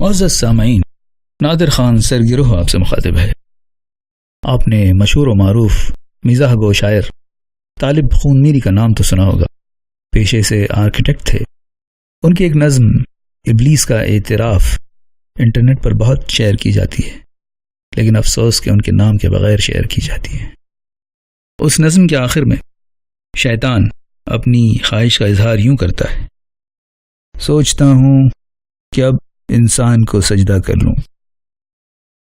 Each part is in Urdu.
معزز سامعین، نادر خان سرگروہ آپ سے مخاطب ہے۔ آپ نے مشہور و معروف مزاح گو شاعر طالب خون میری کا نام تو سنا ہوگا۔ پیشے سے آرکیٹیکٹ تھے۔ ان کی ایک نظم ابلیس کا اعتراف انٹرنیٹ پر بہت شیئر کی جاتی ہے، لیکن افسوس کہ ان کے نام کے بغیر شیئر کی جاتی ہے۔ اس نظم کے آخر میں شیطان اپنی خواہش کا اظہار یوں کرتا ہے: سوچتا ہوں کہ اب انسان کو سجدہ کر لوں۔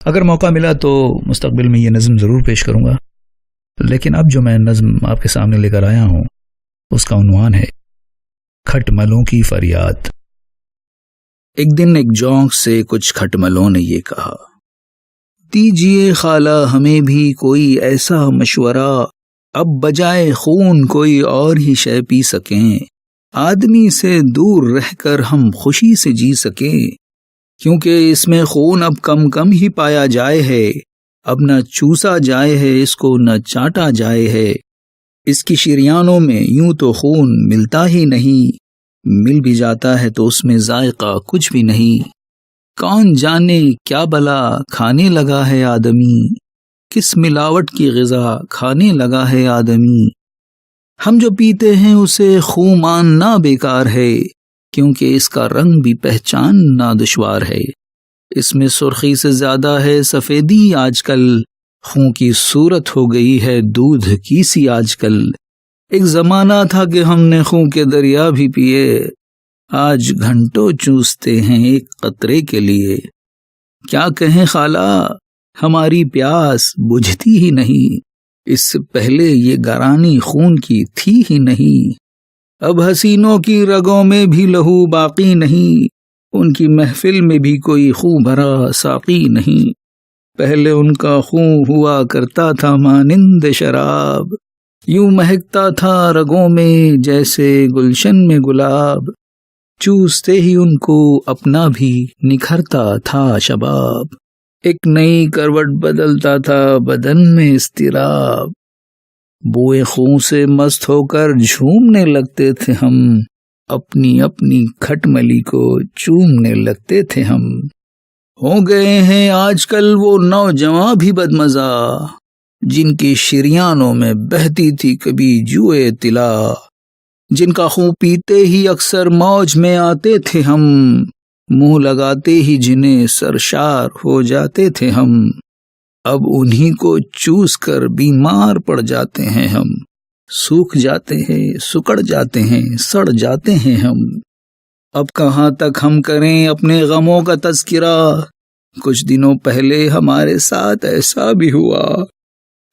اگر موقع ملا تو مستقبل میں یہ نظم ضرور پیش کروں گا، لیکن اب جو میں نظم آپ کے سامنے لے کر آیا ہوں اس کا عنوان ہے کھٹملوں کی فریاد۔ ایک دن ایک جونک سے کچھ کھٹملوں نے یہ کہا: دیجئے خالہ ہمیں بھی کوئی ایسا مشورہ، اب بجائے خون کوئی اور ہی شے پی سکیں، آدمی سے دور رہ کر ہم خوشی سے جی سکیں، کیونکہ اس میں خون اب کم کم ہی پایا جائے ہے، اب نہ چوسا جائے ہے اس کو نہ چاٹا جائے ہے، اس کی شریانوں میں یوں تو خون ملتا ہی نہیں، مل بھی جاتا ہے تو اس میں ذائقہ کچھ بھی نہیں، کون جانے کیا بلا کھانے لگا ہے آدمی، کس ملاوٹ کی غذا کھانے لگا ہے آدمی، ہم جو پیتے ہیں اسے خوں ماننا بیکار ہے، کیونکہ اس کا رنگ بھی پہچاننا دشوار ہے، اس میں سرخی سے زیادہ ہے سفیدی آج کل، خوں کی صورت ہو گئی ہے دودھ کی سی آج کل، ایک زمانہ تھا کہ ہم نے خوں کے دریا بھی پیے، آج گھنٹوں چوستے ہیں ایک قطرے کے لیے، کیا کہیں خالہ ہماری پیاس بجھتی ہی نہیں، اس سے پہلے یہ گرانی خون کی تھی ہی نہیں، اب حسینوں کی رگوں میں بھی لہو باقی نہیں، ان کی محفل میں بھی کوئی خوں بھرا ساقی نہیں، پہلے ان کا خون ہوا کرتا تھا مانند شراب، یوں مہکتا تھا رگوں میں جیسے گلشن میں گلاب، چوستے ہی ان کو اپنا بھی نکھرتا تھا شباب، ایک نئی کروٹ بدلتا تھا بدن میں اضطراب، بوئے خون سے مست ہو کر جھومنے لگتے تھے ہم، اپنی اپنی کھٹملی کو چومنے لگتے تھے ہم، ہو گئے ہیں آج کل وہ نوجواں بھی بدمزہ، جن کی شریانوں میں بہتی تھی کبھی جوئے طلا، جن کا خون پیتے ہی اکثر موج میں آتے تھے ہم، منہ لگاتے ہی جنہیں سرشار ہو جاتے تھے ہم، اب انہی کو چوس کر بیمار پڑ جاتے ہیں ہم، سوکھ جاتے ہیں سکڑ جاتے ہیں سڑ جاتے ہیں ہم، اب کہاں تک ہم کریں اپنے غموں کا تذکرہ، کچھ دنوں پہلے ہمارے ساتھ ایسا بھی ہوا،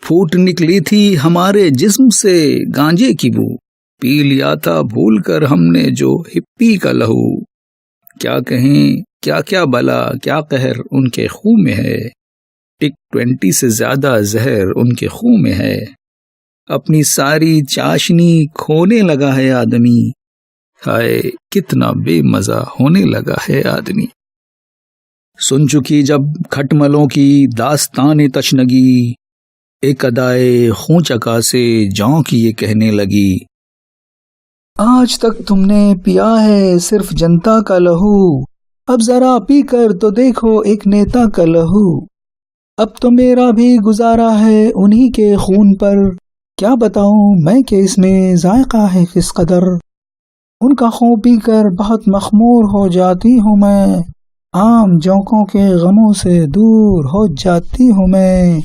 پھوٹ نکلی تھی ہمارے جسم سے گانجے کی بو، پی لیا تھا بھول کر ہم نے جو ہپی کا لہو، کیا کہیں کیا کیا بلا کیا قہر ان کے خون میں ہے، ٹک 20 سے زیادہ زہر ان کے خون میں ہے، اپنی ساری چاشنی کھونے لگا ہے آدمی، ہائے کتنا بے مزہ ہونے لگا ہے آدمی۔ سن چکی جب کھٹملوں کی داستان تشنگی، ایک ادائے خوں چکا سے جونک یہ کہنے لگی: آج تک تم نے پیا ہے صرف جنتا کا لہو، اب ذرا پی کر تو دیکھو ایک نیتا کا لہو، اب تو میرا بھی گزارا ہے انہی کے خون پر، کیا بتاؤں میں کہ اس میں ذائقہ ہے کس قدر، ان کا خون پی کر بہت مخمور ہو جاتی ہوں میں، عام جونکوں کے غموں سے دور ہو جاتی ہوں میں،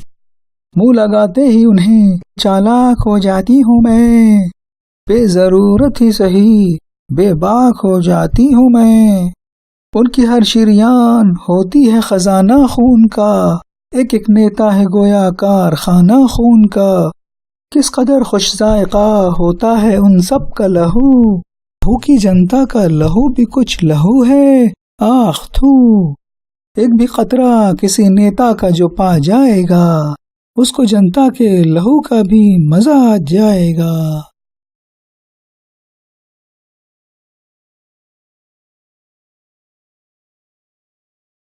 منہ لگاتے ہی انہیں چالاک ہو جاتی ہوں میں، بے ضرورت ہی صحیح بے باک ہو جاتی ہوں میں، ان کی ہر شریان ہوتی ہے خزانہ خون کا، ایک ایک نیتا ہے گویا کارخانہ خون کا، کس قدر خوش ذائقہ ہوتا ہے ان سب کا لہو، بھوکی جنتا کا لہو بھی کچھ لہو ہے، آخ تھو، ایک بھی قطرہ کسی نیتا کا جو پا جائے گا، اس کو جنتا کے لہو کا بھی مزہ آ جائے گا۔